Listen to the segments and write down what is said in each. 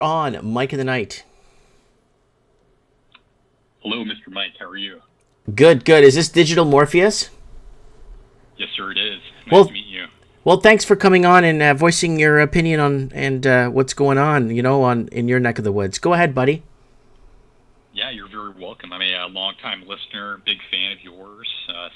On Mike in the Night. Hello, Mr. Mike. How are you? Good, good. Is this Digital Morpheus? Yes, sir, it is. Nice to Well, meet you. well, thanks for coming on and voicing your opinion on and what's going on, on in your neck of the woods. Go ahead, buddy. Yeah, you're very welcome. I'm a long-time listener, big fan of yours. Yeah,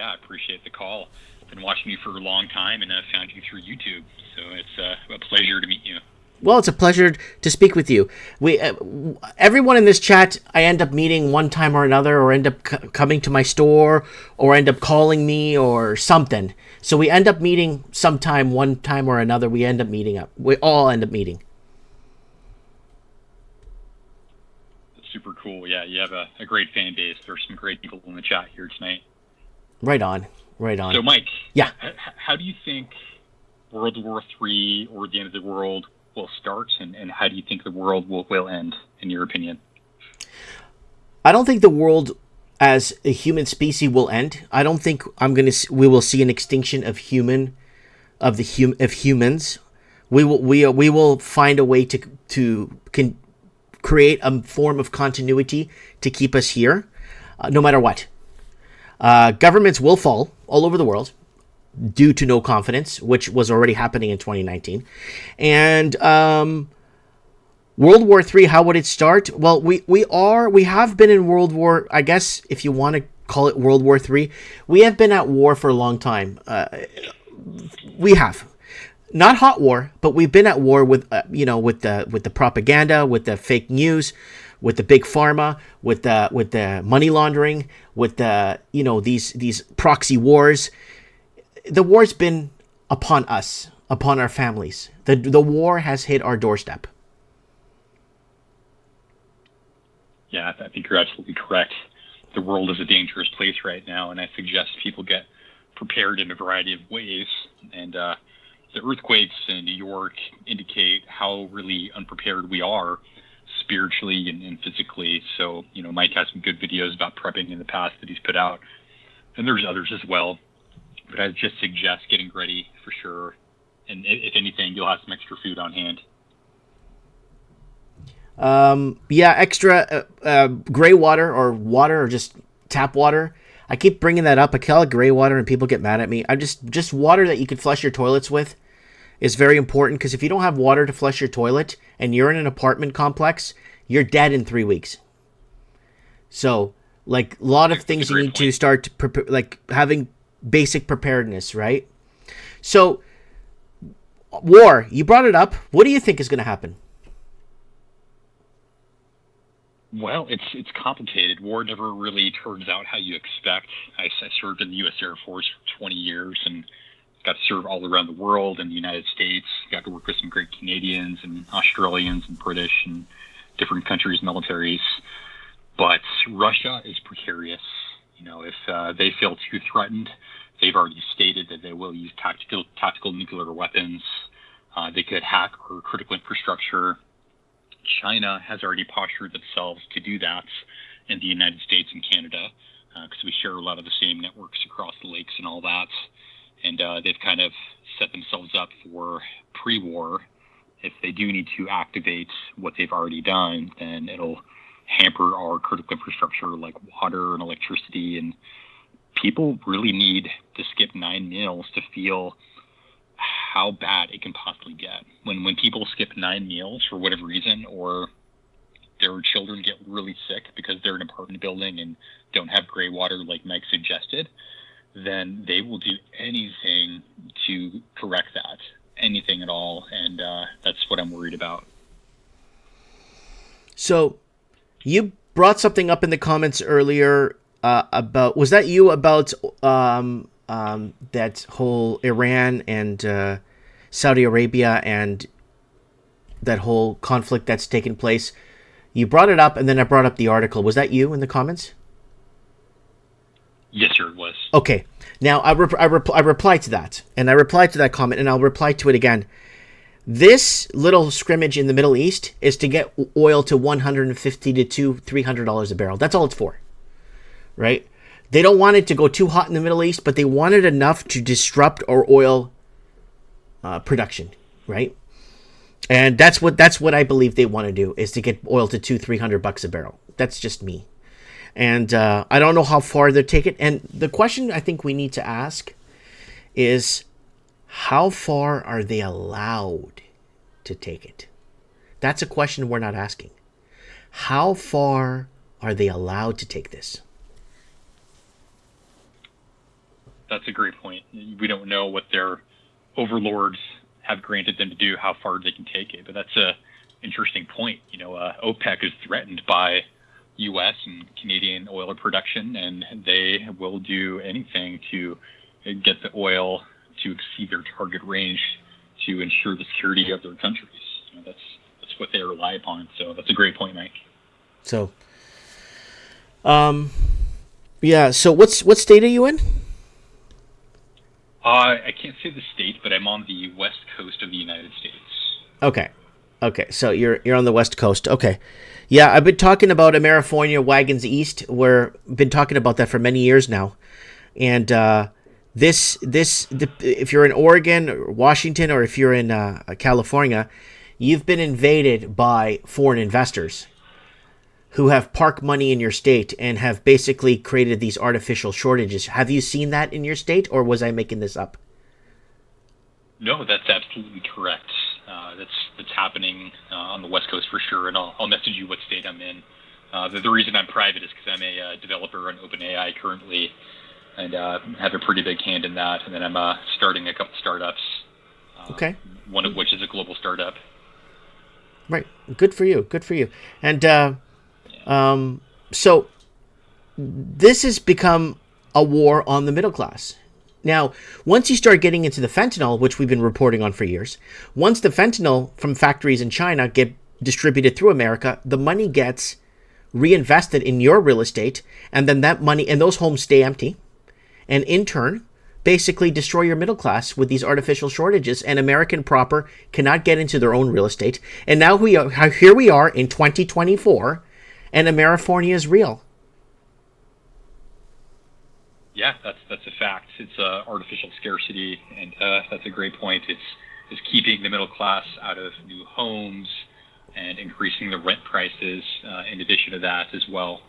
I appreciate the call. Been watching you for a long time and found you through YouTube. So it's a pleasure to meet you. Well, it's a pleasure to speak with you. We everyone in this chat, I end up meeting one time or another, or end up coming to my store, or end up calling me, or something. So we end up meeting sometime, one time or another. We end up meeting up. We all end up meeting. It's super cool. Yeah, you have a great fan base. There's some great people in the chat here tonight. Right on, right on. So, Mike, Yeah. how do you think World War III or the end of the world will start, and how do you think the world will end, in your opinion? I don't think the world as a human species will end. I don't think we will see an extinction of of humans. We will find a way to create a form of continuity to keep us here, no matter what. Governments will fall all over the world due to no confidence, which was already happening in 2019. And World War III, how would it start? Well, we have been in World War, I guess, if you want to call it World War III, we have been at war for a long time. We have. Not hot war, but we've been at war with, with the propaganda, with the fake news, with the big pharma, with the money laundering, with the, these proxy wars. The war's been upon us, upon our families. The war has hit our doorstep. Yeah, I think you're absolutely correct. The world is a dangerous place right now, and I suggest people get prepared in a variety of ways. And the earthquakes in New York indicate how really unprepared we are spiritually and physically. So, Mike has some good videos about prepping in the past that he's put out, and there's others as well. But I just suggest getting ready for sure. And if anything, you'll have some extra food on hand. Yeah, extra gray water or just tap water. I keep bringing that up. I call it gray water, and people get mad at me. I just water that you could flush your toilets with is very important, because if you don't have water to flush your toilet and you're in an apartment complex, you're dead in 3 weeks. So, like, a lot of things you need to start to prepare, like having basic preparedness, right? So, war, you brought it up. What do you think is going to happen? Well, it's complicated. War never really turns out how you expect. I served in the U.S. Air Force for 20 years and got to serve all around the world in the United States. Got to work with some great Canadians and Australians and British and different countries' militaries. But Russia is precarious. If they feel too threatened, they've already stated that they will use tactical nuclear weapons. They could hack our critical infrastructure. China has already postured themselves to do that in the United States and Canada, because we share a lot of the same networks across the lakes and all that. And they've kind of set themselves up for pre-war. If they do need to activate what they've already done, then it'll hamper our critical infrastructure like water and electricity. And people really need to skip 9 meals to feel how bad it can possibly get. When people skip 9 meals for whatever reason, or their children get really sick because they're in an apartment building and don't have gray water like Mike suggested, then they will do anything to correct that, anything at all. And that's what I'm worried about. So, you brought something up in the comments earlier about, was that you, about that whole Iran and Saudi Arabia and that whole conflict that's taken place? You brought it up, and then I brought up the article. Was that you in the comments? Yes, sir, it was. Okay. Now, I replied to that, and I replied to that comment, and I'll reply to it again. This little scrimmage in the Middle East is to get oil to $150 to $300 a barrel. That's all it's for, right? They don't want it to go too hot in the Middle East, but they want it enough to disrupt our oil production, right? And that's what I believe they want to do, is to get oil to $200-300 a barrel. That's just me. And I don't know how far they'll take it. And the question I think we need to ask is, how far are they allowed to take it? That's a question we're not asking. How far are they allowed to take this? That's a great point. We don't know what their overlords have granted them to do, how far they can take it. But that's a interesting point. OPEC is threatened by U.S. and Canadian oil production, and they will do anything to get the oil to exceed their target range to ensure the security of their countries. That's what they rely upon. So that's a great point, Mike. So, yeah. So what state are you in? I can't say the state, but I'm on the west coast of the United States. Okay. So you're on the west coast. Okay. Yeah, I've been talking about Amerifornia Wagons East. Been talking about that for many years now, and if you're in Oregon or Washington, or if you're in California, you've been invaded by foreign investors who have parked money in your state and have basically created these artificial shortages. Have you seen that in your state, or was I making this up? No, that's absolutely correct. That's happening on the West Coast for sure, and I'll message you what state I'm in. The reason I'm private is because I'm a developer on OpenAI currently, and have a pretty big hand in that. And then I'm starting a couple startups. Okay. One of which is a global startup. Right. Good for you. And so this has become a war on the middle class. Now, once you start getting into the fentanyl, which we've been reporting on for years, once the fentanyl from factories in China get distributed through America, the money gets reinvested in your real estate, and then that money and those homes stay empty, and in turn, basically destroy your middle class with these artificial shortages, and American proper cannot get into their own real estate. And now here we are in 2024, and Amerifornia is real. Yeah, that's a fact. It's artificial scarcity, and that's a great point. It's keeping the middle class out of new homes and increasing the rent prices. In addition to that, as well.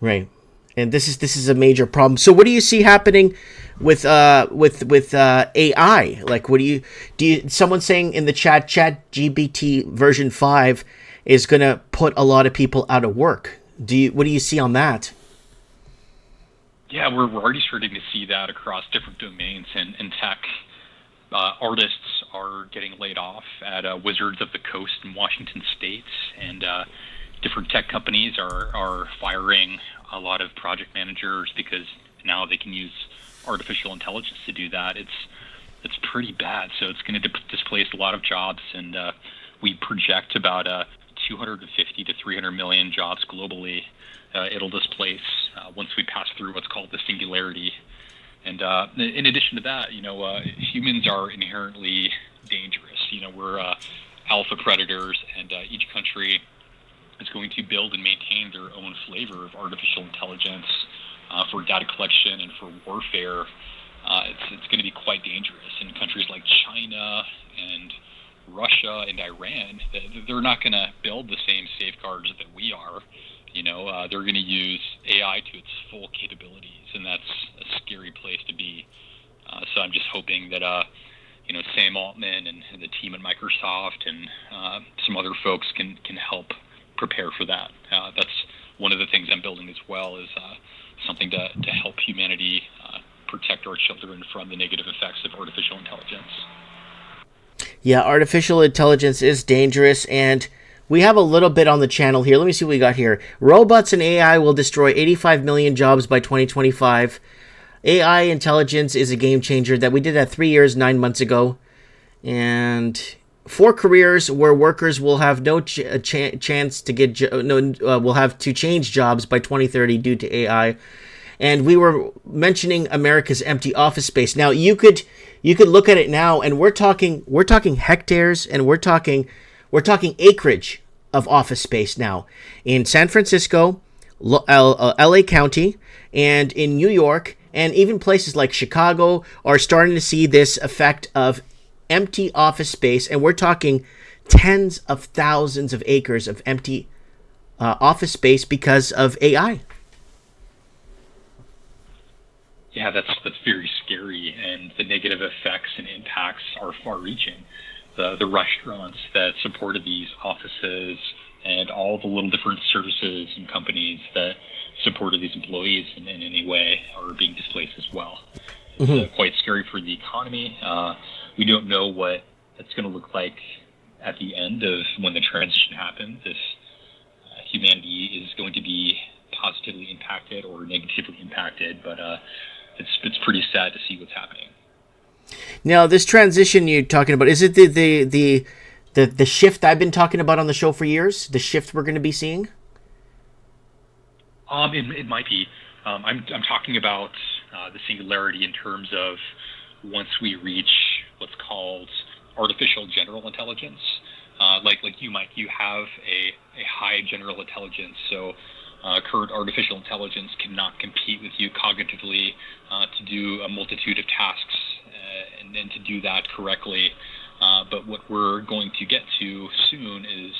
Right, and this is a major problem. So, what do you see happening with AI? Like, what do you? Someone saying in the chat, ChatGPT version 5 is going to put a lot of people out of work. What do you see on that? Yeah, we're already starting to see that across different domains in tech. Artists are getting laid off at Wizards of the Coast in Washington State, and different tech companies are firing a lot of project managers because now they can use artificial intelligence to do that. It's pretty bad. So it's going to displace a lot of jobs, and we project about 250 to 300 million jobs globally. It'll displace once we pass through what's called the singularity. And in addition to that, humans are inherently dangerous. We're alpha predators, and each country is going to build and maintain their own flavor of artificial intelligence for data collection and for warfare. It's going to be quite dangerous. In countries like China and Russia and Iran, they're not going to build the same safeguards that we are. They're going to use AI to its full capabilities, and that's a scary place to be. So I'm just hoping that, Sam Altman and the team at Microsoft and some other folks can help prepare for that. That's one of the things I'm building as well, is something to help humanity protect our children from the negative effects of artificial intelligence. Yeah, artificial intelligence is dangerous, and we have a little bit on the channel here. Let me see what we got here. Robots and AI will destroy 85 million jobs by 2025. AI intelligence is a game changer. That we did that 3 years, 9 months ago. And 4 careers where workers will have no chance to get will have to change jobs by 2030 due to AI. And we were mentioning America's empty office space. Now you could look at it now, and we're talking hectares, and we're talking acreage of office space now in San Francisco, LA County, and in New York, and even places like Chicago are starting to see this effect of empty office space, and we're talking tens of thousands of acres of empty office space because of AI. Yeah, that's very scary, and the negative effects and impacts are far-reaching. The restaurants that supported these offices and all the little different services and companies that supported these employees in any way are being displaced as well. It's quite scary for the economy. We don't know what it's going to look like at the end of when the transition happens, if humanity is going to be positively impacted or negatively impacted, but it's pretty sad to see what's happening. Now, this transition you're talking about, is it the shift I've been talking about on the show for years? The shift we're going to be seeing? It might be. I'm talking about the singularity in terms of once we reach what's called artificial general intelligence. Like you, Mike, you have a high general intelligence, so current artificial intelligence cannot compete with you cognitively to do a multitude of tasks and then to do that correctly. But what we're going to get to soon is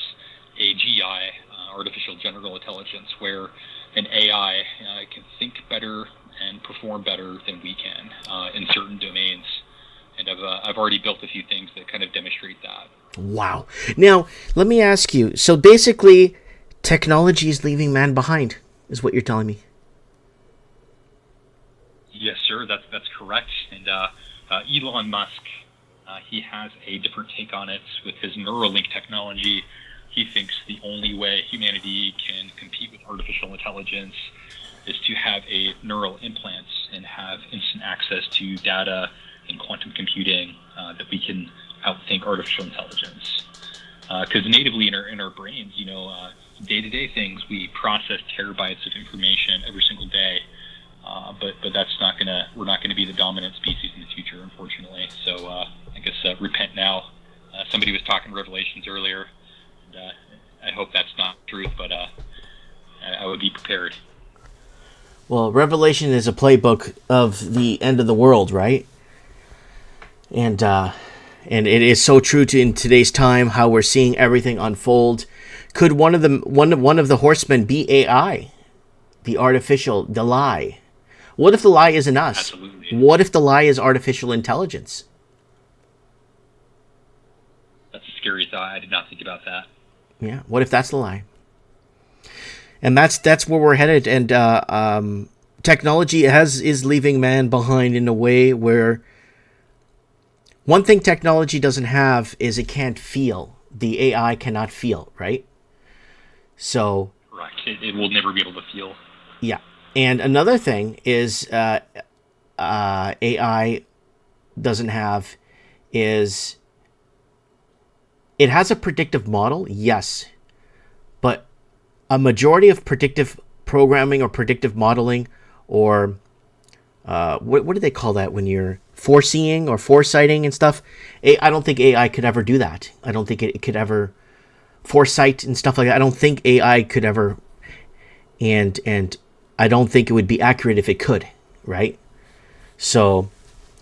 AGI, artificial general intelligence, where an AI can think better and perform better than we can in certain domains. And I've already built a few things that kind of demonstrate that. Wow. Now, let me ask you. So basically, technology is leaving man behind, is what you're telling me. Yes, sir. That's correct. And Elon Musk, he has a different take on it with his Neuralink technology. He thinks the only way humanity can compete with artificial intelligence is to have a neural implants and have instant access to data and quantum computing that we can outthink artificial intelligence. Because natively in our brains, day-to-day things, we process terabytes of information every single day. But we're not gonna be the dominant species in the future, unfortunately. So I guess repent now. Somebody was talking Revelations earlier, and I hope that's not the truth, but I would be prepared. Well, Revelation is a playbook of the end of the world, right? And it is so true in today's time how we're seeing everything unfold. Could one of the horsemen be AI, the lie? What if the lie isn't us? Absolutely. What if the lie is artificial intelligence? That's a scary thought. I did not think about that. Yeah. What if that's the lie? And that's where we're headed. And technology is leaving man behind in a way where one thing technology doesn't have is it can't feel. The AI cannot feel, right? So. Right. It will never be able to feel. Yeah. And another thing is AI doesn't have is it has a predictive model, yes, but a majority of predictive programming or predictive modeling or what do they call that when you're foreseeing or foresighting and stuff? I don't think AI could ever do that. I don't think it could ever foresight and stuff like that. I don't think AI could ever, and I don't think it would be accurate if it could, right? So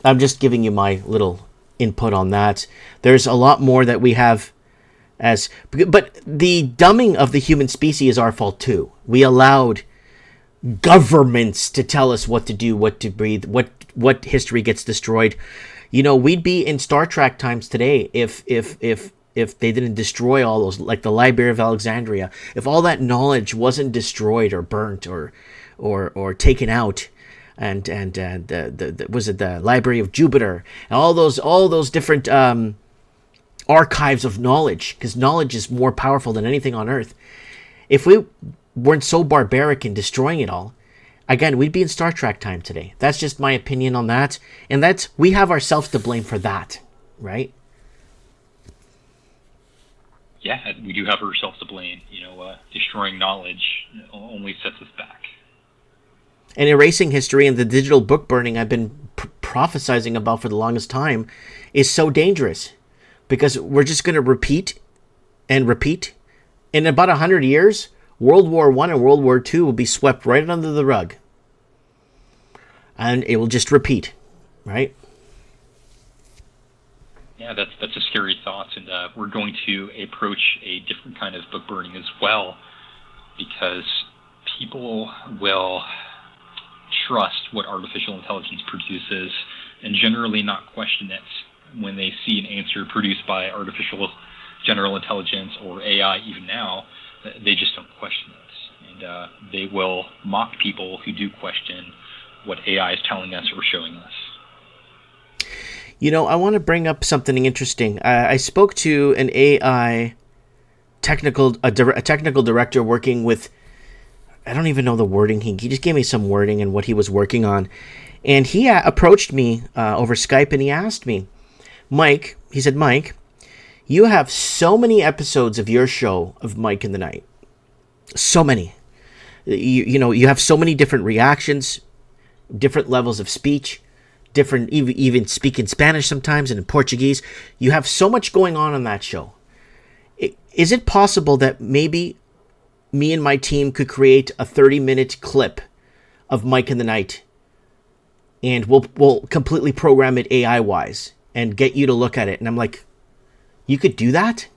I'm just giving you my little input on that. There's a lot more that we have but the dumbing of the human species is our fault too. We allowed governments to tell us what to do, what to breathe, what history gets destroyed. We'd be in Star Trek times today if they didn't destroy all those, like the Library of Alexandria. If all that knowledge wasn't destroyed or burnt or taken out, and was it the Library of Jupiter and all those different archives of knowledge, because knowledge is more powerful than anything on earth. If we weren't so barbaric in destroying it all, again, we'd be in Star Trek time today. That's just my opinion on that, and we have ourselves to blame for that, right? Yeah, we do have ourselves to blame. Destroying knowledge only sets us back. And erasing history and the digital book burning I've been prophesizing about for the longest time is so dangerous, because we're just going to repeat and repeat. In about 100 years, World War I and World War II will be swept right under the rug. And it will just repeat, right? Yeah, that's a scary thought, and we're going to approach a different kind of book burning as well, because people will trust what artificial intelligence produces and generally not question it when they see an answer produced by artificial general intelligence or AI. Even now, they just don't question it, and they will mock people who do question what AI is telling us or showing us. I want to bring up something interesting. I spoke to an AI a technical director working with, I don't even know the wording. He just gave me some wording and what he was working on. And he approached me over Skype, and he asked me, he said, Mike, you have so many episodes of your show of Mike in the Night. So many. You have so many different reactions, different levels of speech, different, even speak in Spanish sometimes and in Portuguese. You have so much going on that show. Is it possible that maybe me and my team could create a 30-minute clip of Mike in the Night, and we'll completely program it AI wise and get you to look at it? And I'm like, you could do that?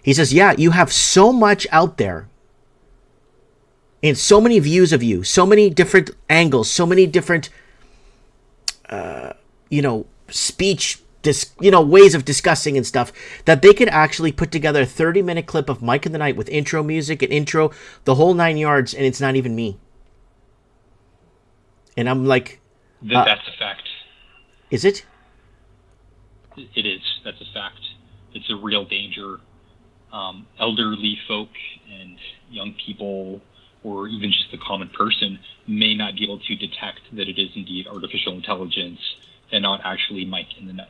He says, yeah, you have so much out there and so many views of you, so many different angles, so many different, speech, ways of discussing and stuff, that they could actually put together a 30-minute clip of Mike in the Night with intro music and intro, the whole 9 yards, and it's not even me. And I'm like, that's a fact. Is it? It is. That's a fact. It's a real danger. Elderly folk and young people, or even just the common person, may not be able to detect that it is indeed artificial intelligence and not actually Mike in the Night.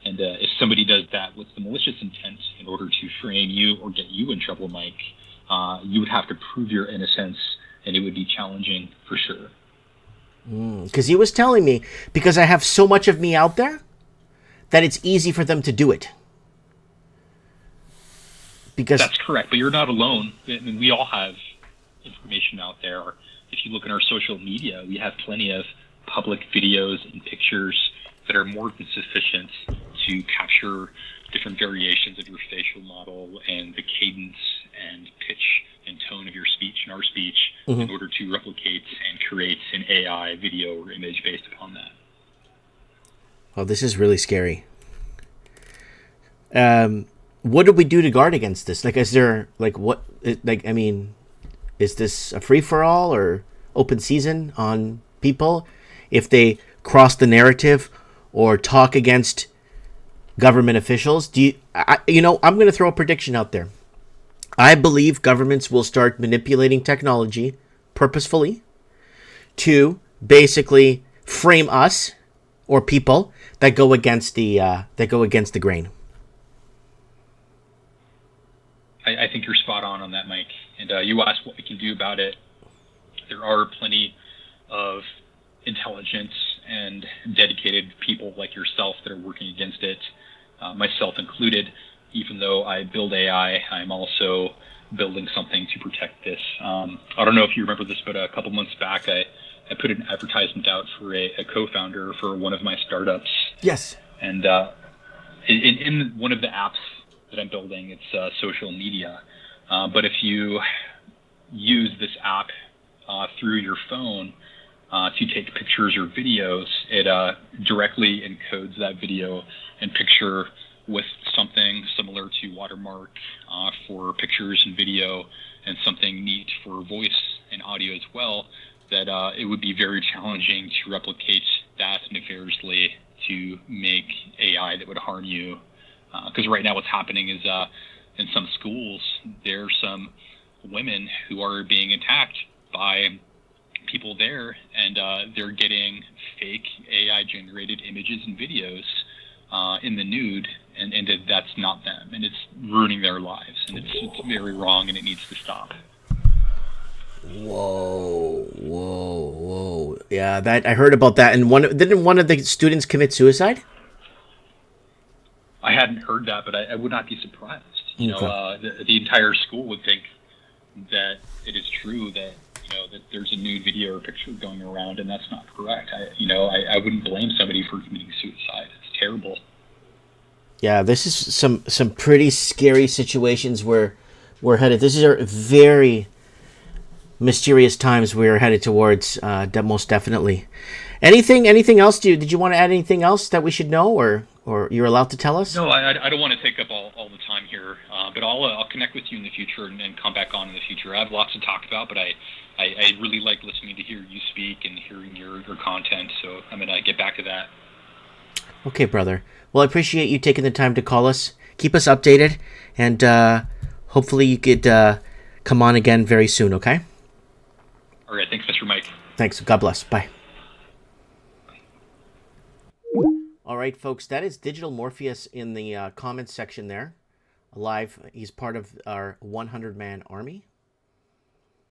And if somebody does that with the malicious intent in order to frame you or get you in trouble, Mike, you would have to prove your innocence, and it would be challenging for sure. Because he was telling me, because I have so much of me out there, that it's easy for them to do it. Because that's correct, but you're not alone. I mean, we all have information out there. If you look at our social media, we have plenty of public videos and pictures that are more than sufficient to capture different variations of your facial model and the cadence and pitch and tone of your speech and our speech in order to replicate and create an AI video or image based upon that. Well, this is really scary. What do we do to guard against this? Like, is there, is this a free-for-all or open season on people if they cross the narrative or talk against government officials? I'm going to throw a prediction out there. I believe governments will start manipulating technology purposefully to basically frame us or people that go against the grain. I think you're spot on that, Mike. And you asked what we can do about it. There are plenty of intelligent and dedicated people like yourself that are working against it, myself included. Even though I build AI, I'm also building something to protect this. I don't know if you remember this, but a couple months back, I put an advertisement out for a co-founder for one of my startups. Yes. And in one of the apps that I'm building, it's social media. But if you use this app through your phone to take pictures or videos, it directly encodes that video and picture with something similar to watermark for pictures and video, and something neat for voice and audio as well, that it would be very challenging to replicate that nefariously to make AI that would harm you. Because right now what's happening is in some schools, there's some women who are being attacked by people there, and they're getting fake AI-generated images and videos in the nude, and that's not them, and it's ruining their lives, and it's very wrong, and it needs to stop. Whoa. Yeah, that I heard about that. And didn't one of the students commit suicide? I hadn't heard that, but I would not be surprised. The entire school would think that it is true that that there's a nude video or picture going around, and that's not correct. I wouldn't blame somebody for committing suicide. It's terrible. Yeah, this is some pretty scary situations where we're headed. This is a very mysterious times we're headed towards. Most definitely. Anything else? Did you want to add anything else that we should know, or you're allowed to tell us? No, I don't want to take up all the time here, but I'll connect with you in the future and come back on in the future. I have lots to talk about, but I really like listening to hear you speak and hearing your content, so I'm going to get back to that. Okay, brother. Well, I appreciate you taking the time to call us. Keep us updated, and hopefully you could come on again very soon. Okay. All right, thanks, Mr. Mike. Thanks. God bless. Bye. All right, folks, that is Digital Morpheus in the comments section there. Alive. He's part of our 100-man army.